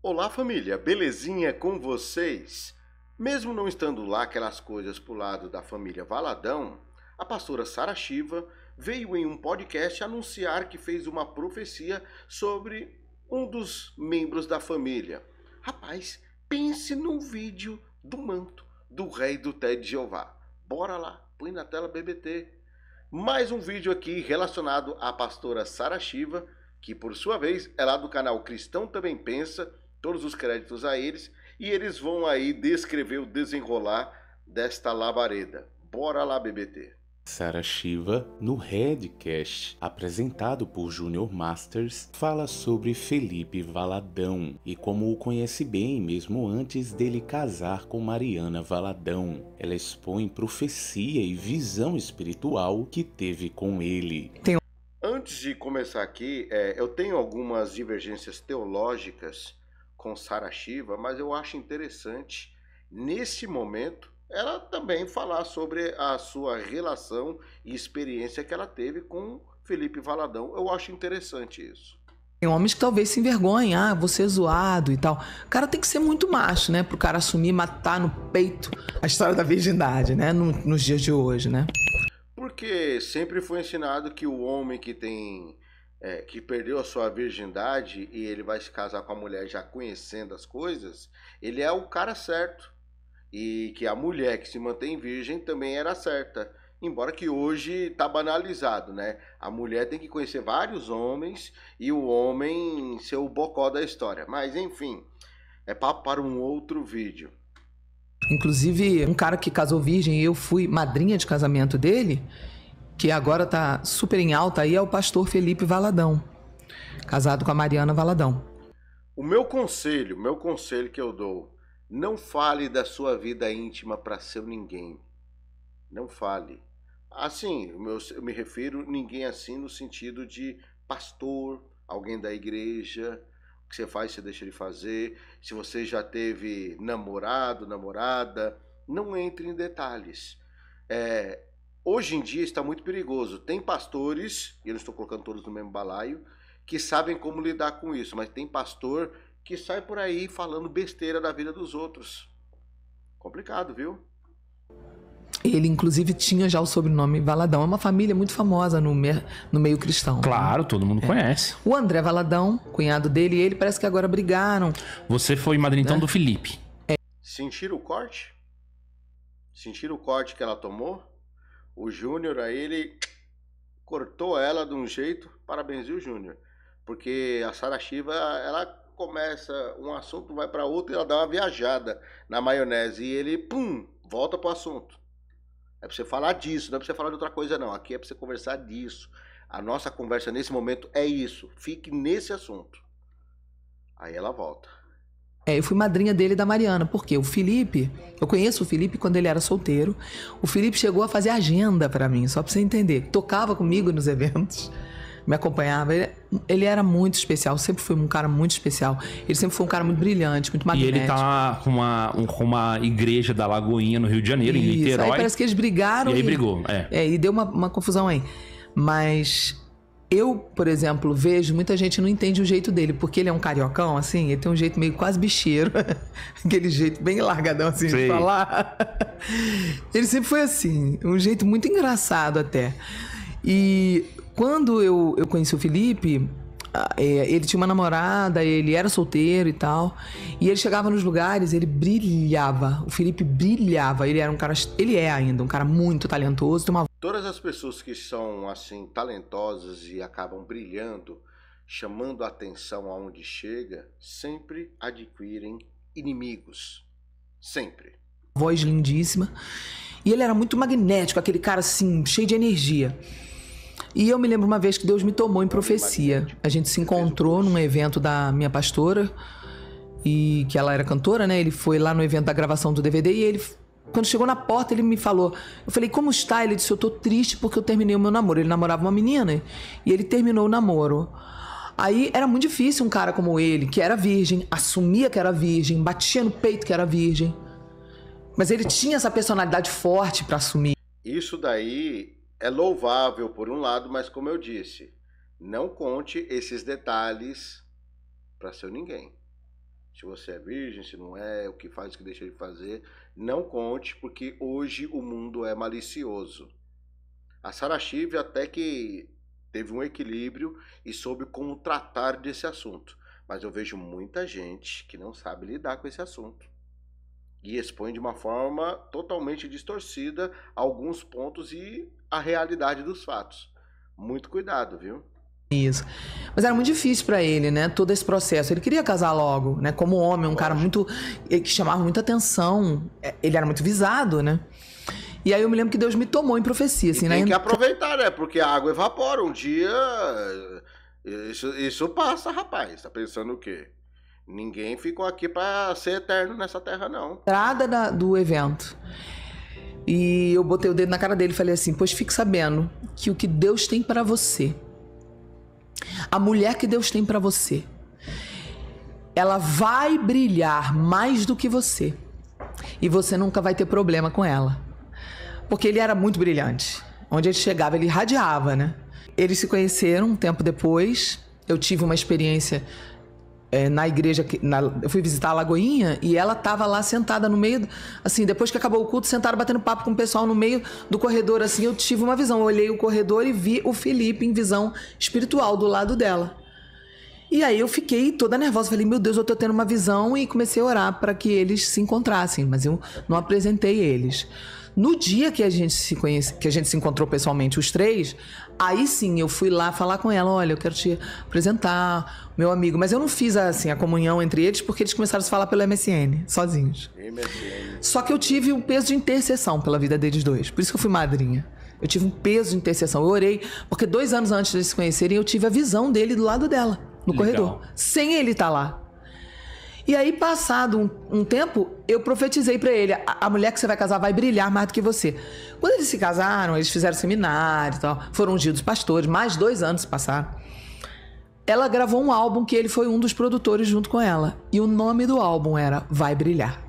Olá família, belezinha com vocês? Mesmo não estando lá aquelas coisas pro lado da família Valadão, a pastora Sara Shiva veio em um podcast anunciar que fez uma profecia sobre um dos membros da família. Rapaz, pense num vídeo do manto do rei do Té de Jeová. Bora lá, põe na tela BBT. Mais um vídeo aqui relacionado à pastora Sara Shiva, que por sua vez é lá do canal Cristão Também Pensa, todos os créditos a eles, e eles vão aí descrever o desenrolar desta labareda. Bora lá, BBT. Sara Shiva, no Redcast, apresentado por Junior Masters, fala sobre Felipe Valadão e como o conhece bem mesmo antes dele casar com Mariana Valadão. Ela expõe profecia e visão espiritual que teve com ele. Antes de começar aqui, eu tenho algumas divergências teológicas com Sara Shiva, mas eu acho interessante, nesse momento, ela também falar sobre a sua relação e experiência que ela teve com Felipe Valadão. Eu acho interessante isso. Tem homens que talvez se envergonhem, vou ser zoado e tal. O cara tem que ser muito macho, né? Pro cara assumir, matar no peito a história da virgindade, né? Nos dias de hoje, né? Porque sempre foi ensinado que o homem que que perdeu a sua virgindade e ele vai se casar com a mulher já conhecendo as coisas, ele é o cara certo. E que a mulher que se mantém virgem também era certa. Embora que hoje tá banalizado, né? A mulher tem que conhecer vários homens e o homem ser o bocó da história. Mas enfim, é papo para um outro vídeo. Inclusive, um cara que casou virgem e eu fui madrinha de casamento dele, que agora tá super em alta aí, é o pastor Felipe Valadão, casado com a Mariana Valadão. O meu conselho que eu dou: não fale da sua vida íntima para seu ninguém. Não fale. Assim, eu me refiro ninguém assim no sentido de pastor, alguém da igreja. O que você faz, você deixa de fazer. Se você já teve namorado, namorada, não entre em detalhes. Hoje em dia está muito perigoso. Tem pastores, e eu não estou colocando todos no mesmo balaio, que sabem como lidar com isso, mas tem pastor que sai por aí falando besteira da vida dos outros. Complicado, viu? Ele, inclusive, tinha já o sobrenome Valadão. É uma família muito famosa no meio cristão. Claro, né? Todo mundo conhece. O André Valadão, cunhado dele, e ele parece que agora brigaram. Você foi madrinha então do Felipe. Sentiram o corte? Sentiram o corte que ela tomou? O Júnior aí, ele cortou ela de um jeito. Parabéns, viu, Júnior? Porque a Sara Shiva, ela começa um assunto, vai para outro e ela dá uma viajada na maionese e ele, volta pro assunto. É pra você falar disso, não é pra você falar de outra coisa não. Aqui é pra você conversar disso. A nossa conversa nesse momento é isso. Fique nesse assunto. Aí ela volta. Eu fui madrinha dele e da Mariana, porque o Felipe, eu conheço o Felipe quando ele era solteiro. O Felipe chegou a fazer agenda pra mim, só pra você entender. Tocava comigo nos eventos, me acompanhava. Ele era muito especial, sempre foi um cara muito especial. Ele sempre foi um cara muito brilhante, muito magnético. E ele tá com uma igreja da Lagoinha no Rio de Janeiro, em Niterói. Aí parece que eles brigaram. E aí brigou, e deu uma confusão aí. Mas eu, por exemplo, vejo muita gente não entende o jeito dele, porque ele é um cariocão, assim, ele tem um jeito meio quase bicheiro. Aquele jeito bem largadão, assim, de falar. Ele sempre foi assim, um jeito muito engraçado até. E quando eu conheci o Felipe, ele tinha uma namorada, ele era solteiro e tal, e ele chegava nos lugares, ele brilhava. O Felipe brilhava. Ele é ainda um cara muito talentoso. Todas as pessoas que são assim talentosas e acabam brilhando, chamando a atenção aonde chega, sempre adquirem inimigos. Sempre. Voz lindíssima. E ele era muito magnético, aquele cara assim, cheio de energia. E eu me lembro uma vez que Deus me tomou em profecia. A gente se encontrou num evento da minha pastora, e que ela era cantora, né? Ele foi lá no evento da gravação do DVD e ele, quando chegou na porta, ele me falou. Eu falei, como está? Ele disse, eu tô triste porque eu terminei o meu namoro. Ele namorava uma menina e ele terminou o namoro. Aí era muito difícil um cara como ele, que era virgem, assumia que era virgem, batia no peito que era virgem. Mas ele tinha essa personalidade forte pra assumir. Isso daí é louvável por um lado, mas como eu disse, não conte esses detalhes para seu ninguém. se você é virgem, se não é, o que faz, o que deixa de fazer. Não conte, porque hoje o mundo é malicioso. A Sarah Shiva até que teve um equilíbrio e soube como tratar desse assunto. Mas eu vejo muita gente que não sabe lidar com esse assunto. E expõe de uma forma totalmente distorcida alguns pontos e a realidade dos fatos. Muito cuidado, viu? Isso. Mas era muito difícil pra ele, né? Todo esse processo. Ele queria casar logo, né? Como homem, um cara muito... que chamava muita atenção. Ele era muito visado, né? E aí eu me lembro que Deus me tomou em profecia, assim, e tem que aproveitar, né? Porque a água evapora. Um dia... Isso passa, rapaz. Tá pensando o quê? Ninguém ficou aqui pra ser eterno nessa terra, não. Entrada do evento. E eu botei o dedo na cara dele e falei assim, pois fique sabendo que o que Deus tem pra você, a mulher que Deus tem pra você, ela vai brilhar mais do que você. E você nunca vai ter problema com ela. Porque ele era muito brilhante. Onde ele chegava, ele irradiava, né? Eles se conheceram um tempo depois. Eu tive uma experiência na igreja. Eu fui visitar a Lagoinha e ela estava lá sentada no meio, assim, depois que acabou o culto, sentada batendo papo com o pessoal no meio do corredor, assim, eu tive uma visão. Eu olhei o corredor e vi o Felipe em visão espiritual do lado dela. E aí eu fiquei toda nervosa, falei, meu Deus, eu tô tendo uma visão, e comecei a orar para que eles se encontrassem, mas eu não apresentei eles. No dia que a gente se encontrou pessoalmente, os três, aí sim eu fui lá falar com ela, olha, eu quero te apresentar, meu amigo. Mas eu não fiz assim, a comunhão entre eles, porque eles começaram a se falar pelo MSN, sozinhos. Só que eu tive um peso de intercessão pela vida deles dois, por isso que eu fui madrinha. Eu tive um peso de intercessão, eu orei, porque 2 anos antes de eles se conhecerem, eu tive a visão dele do lado dela, no corredor, sem ele estar lá. E aí, passado um tempo, eu profetizei pra ele, a mulher que você vai casar vai brilhar mais do que você. Quando eles se casaram, eles fizeram seminário e tal, foram ungidos pastores, mais 2 anos se passaram. Ela gravou um álbum que ele foi um dos produtores junto com ela. E o nome do álbum era Vai Brilhar.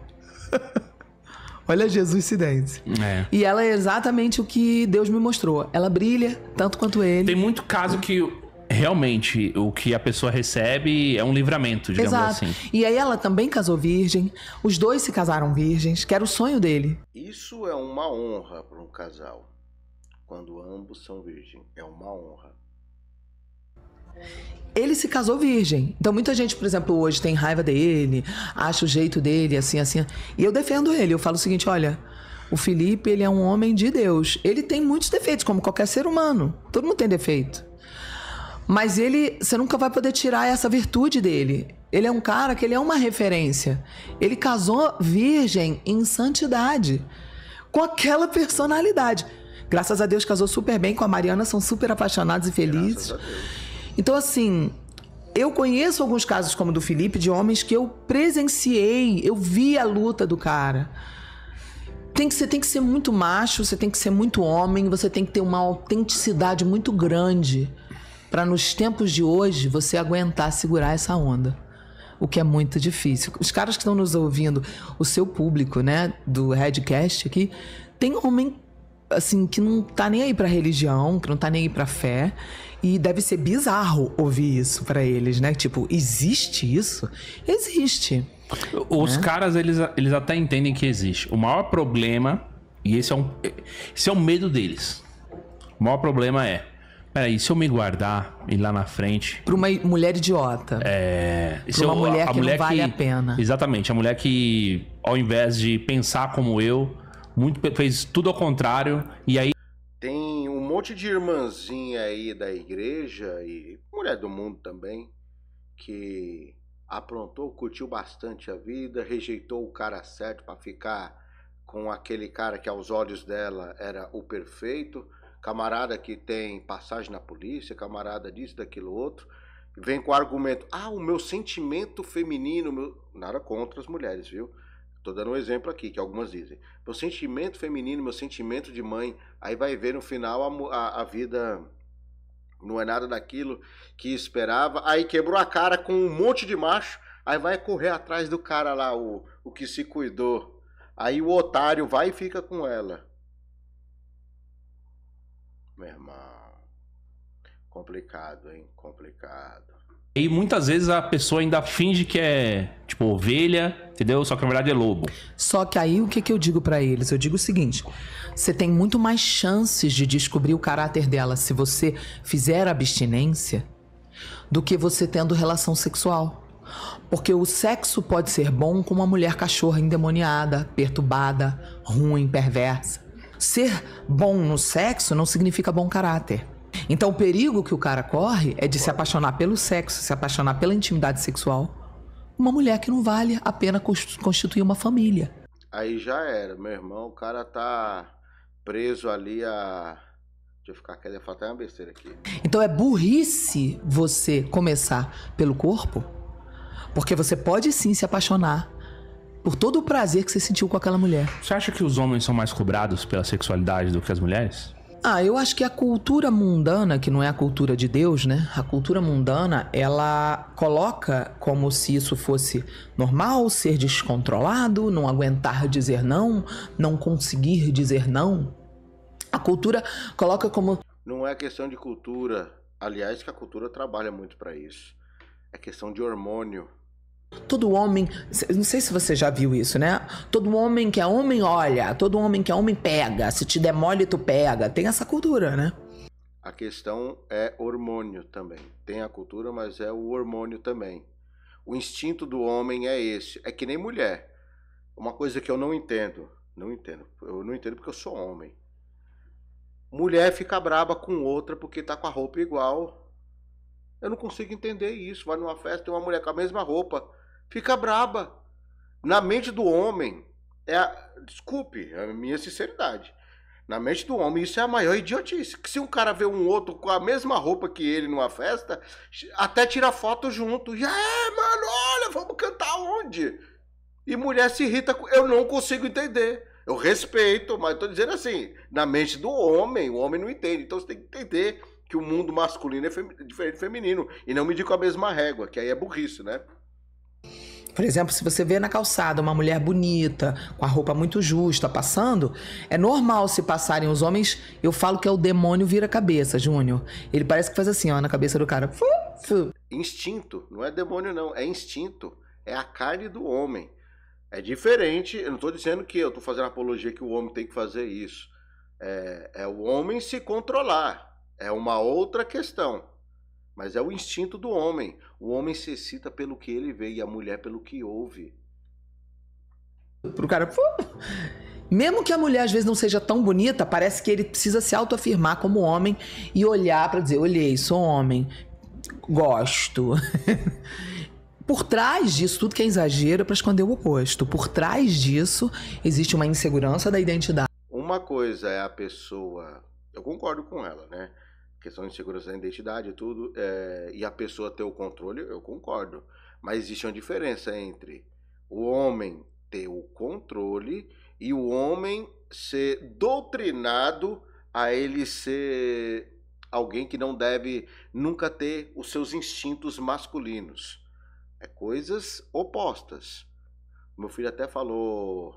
Olha Jesus Cidência. E ela é exatamente o que Deus me mostrou. Ela brilha tanto quanto ele. Tem muito caso que... realmente, o que a pessoa recebe é um livramento, digamos assim. E aí ela também casou virgem. Os dois se casaram virgens, que era o sonho dele. Isso é uma honra para um casal. Quando ambos são virgens. É uma honra. Ele se casou virgem. Então muita gente, por exemplo, hoje tem raiva dele, acha o jeito dele, assim, assim. E eu defendo ele. Eu falo o seguinte, olha... O Felipe, ele é um homem de Deus. Ele tem muitos defeitos, como qualquer ser humano. Todo mundo tem defeito. Mas você nunca vai poder tirar essa virtude dele. Ele é um cara que ele é uma referência. Ele casou virgem em santidade, com aquela personalidade. Graças a Deus casou super bem com a Mariana, são super apaixonados e felizes. Então, assim, eu conheço alguns casos como o do Felipe, de homens que eu presenciei, eu vi a luta do cara. Você tem que ser muito macho, você tem que ser muito homem, você tem que ter uma autenticidade muito grande para nos tempos de hoje você aguentar segurar essa onda, o que é muito difícil. Os caras que estão nos ouvindo, o seu público, né, do Redcast aqui, tem homem assim que não tá nem aí para religião, que não tá nem aí para fé, e deve ser bizarro ouvir isso para eles, né? Tipo, existe isso? Existe. Os caras, eles até entendem que existe. O maior problema, e esse é o medo deles. O maior problema é, peraí, se eu me guardar e lá na frente... Pra uma mulher idiota. Pra uma mulher que não vale a pena. Exatamente. A mulher que, ao invés de pensar como eu, fez tudo ao contrário. E aí... Tem um monte de irmãzinha aí da igreja e mulher do mundo também, que aprontou, curtiu bastante a vida, rejeitou o cara certo pra ficar com aquele cara que aos olhos dela era o perfeito. Camarada que tem passagem na polícia, camarada disso, daquilo outro, vem com o argumento, o meu sentimento feminino, nada contra as mulheres, viu? Tô dando um exemplo aqui, que algumas dizem, meu sentimento feminino, meu sentimento de mãe, aí vai ver no final a vida não é nada daquilo que esperava, aí quebrou a cara com um monte de macho, aí vai correr atrás do cara lá, o que se cuidou, aí o otário vai e fica com ela. Meu irmão, complicado, hein? Complicado. E muitas vezes a pessoa ainda finge que é, tipo, ovelha, entendeu? Só que na verdade é lobo. Só que aí o que eu digo pra eles? Eu digo o seguinte: você tem muito mais chances de descobrir o caráter dela se você fizer abstinência do que você tendo relação sexual. Porque o sexo pode ser bom com uma mulher cachorra endemoniada, perturbada, ruim, perversa. Ser bom no sexo não significa bom caráter. Então o perigo que o cara corre é de se apaixonar pelo sexo, se apaixonar pela intimidade sexual. Uma mulher que não vale a pena constituir uma família. Aí já era, meu irmão, o cara tá preso ali a... Deixa eu ficar quieto, eu ia falar até uma besteira aqui. Então é burrice você começar pelo corpo, porque você pode sim se apaixonar por todo o prazer que você sentiu com aquela mulher. Você acha que os homens são mais cobrados pela sexualidade do que as mulheres? Eu acho que a cultura mundana, que não é a cultura de Deus, né? A cultura mundana, ela coloca como se isso fosse normal, ser descontrolado, não aguentar dizer não, não conseguir dizer não. A cultura coloca como... Não é questão de cultura, aliás, que a cultura trabalha muito para isso. É questão de hormônio. Todo homem, não sei se você já viu isso, né? Todo homem que é homem olha, todo homem que é homem pega, se te der mole tu pega. Tem essa cultura, né? A questão é hormônio também. Tem a cultura, mas é o hormônio também. O instinto do homem é esse. É que nem mulher. Uma coisa que eu não entendo. Eu não entendo porque eu sou homem. Mulher fica braba com outra porque tá com a roupa igual. Eu não consigo entender isso. Vai numa festa, tem uma mulher com a mesma roupa. Fica braba. Na mente do homem, desculpe, é a minha sinceridade. Na mente do homem, isso é a maior idiotice. Que se um cara vê um outro com a mesma roupa que ele numa festa, até tira foto junto. Já mano, olha, vamos cantar onde? E mulher se irrita. Eu não consigo entender. Eu respeito, mas tô dizendo assim, na mente do homem, o homem não entende. Então você tem que entender que o mundo masculino é diferente do feminino. E não medir com a mesma régua, que aí é burrice, né? Por exemplo, se você vê na calçada uma mulher bonita, com a roupa muito justa, passando, é normal se passarem os homens, eu falo que é o demônio vira-cabeça, Júnior. Ele parece que faz assim, ó, na cabeça do cara. Instinto, não é demônio não, é instinto. É a carne do homem. É diferente, eu não estou dizendo que eu estou fazendo apologia que o homem tem que fazer isso. É o homem se controlar. É uma outra questão. Mas é o instinto do homem. O homem se excita pelo que ele vê e a mulher pelo que ouve. Pro cara... Mesmo que a mulher às vezes não seja tão bonita, parece que ele precisa se autoafirmar como homem e olhar pra dizer, olhei, sou homem, gosto. Por trás disso, tudo que é exagero é pra esconder o oposto. Por trás disso, existe uma insegurança da identidade. Uma coisa é a pessoa... Eu concordo com ela, né? Questão de segurança da identidade e tudo, e a pessoa ter o controle, eu concordo. Mas existe uma diferença entre o homem ter o controle e o homem ser doutrinado a ele ser alguém que não deve nunca ter os seus instintos masculinos. É coisas opostas. Meu filho até falou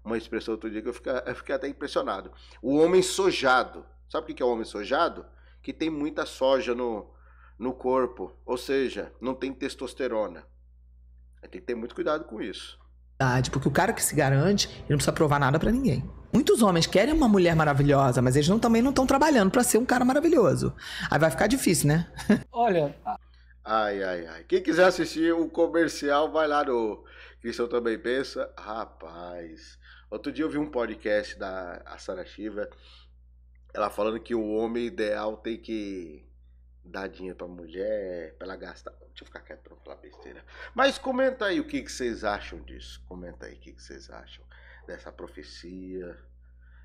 uma expressão outro dia que eu fiquei até impressionado. O homem sojado. Sabe o que é o homem sojado? Que tem muita soja no corpo, ou seja, não tem testosterona. Tem que ter muito cuidado com isso. Porque o cara que se garante, ele não precisa provar nada pra ninguém. Muitos homens querem uma mulher maravilhosa, mas eles também não estão trabalhando pra ser um cara maravilhoso. Aí vai ficar difícil, né? Olha... Ai. Quem quiser assistir o comercial, vai lá no Cristão Também Pensa. Rapaz, outro dia eu vi um podcast da Sara Shiva, ela falando que o homem ideal tem que dar dinheiro pra mulher, pra ela gastar. Deixa eu ficar quieto pra não falar besteira. Mas comenta aí o que vocês acham disso. Comenta aí o que vocês acham dessa profecia,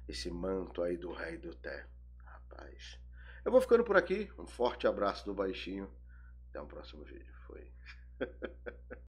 esse manto aí do rei do Té. Rapaz, eu vou ficando por aqui. Um forte abraço do baixinho. Até o próximo vídeo. Foi.